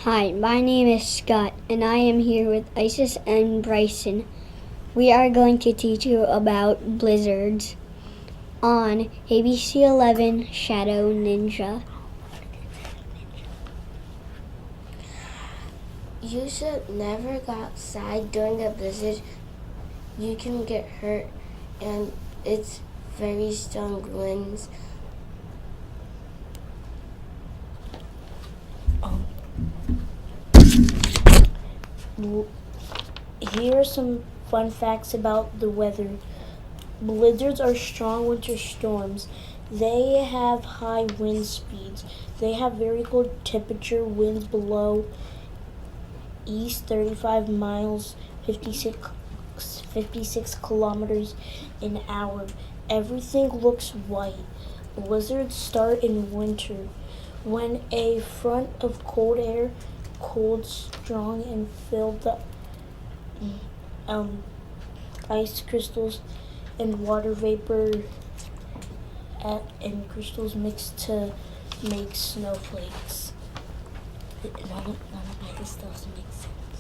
Hi, my name is Scott, and I am here with Isis and Bryson. We are going to teach you about blizzards on ABC 11 Shadow Ninja. You should never go outside during a blizzard. You can get hurt, and it's very strong winds. Here are some fun facts about the weather. Blizzards are strong winter storms. They have high wind speeds. They have very cold temperature, winds below east 35 miles, 56 kilometers an hour. Everything looks white. Blizzards start in winter when a front of cold air, cold, strong, and filled the ice crystals and water vapor and crystals mix to make snowflakes. None of my stuff makes sense.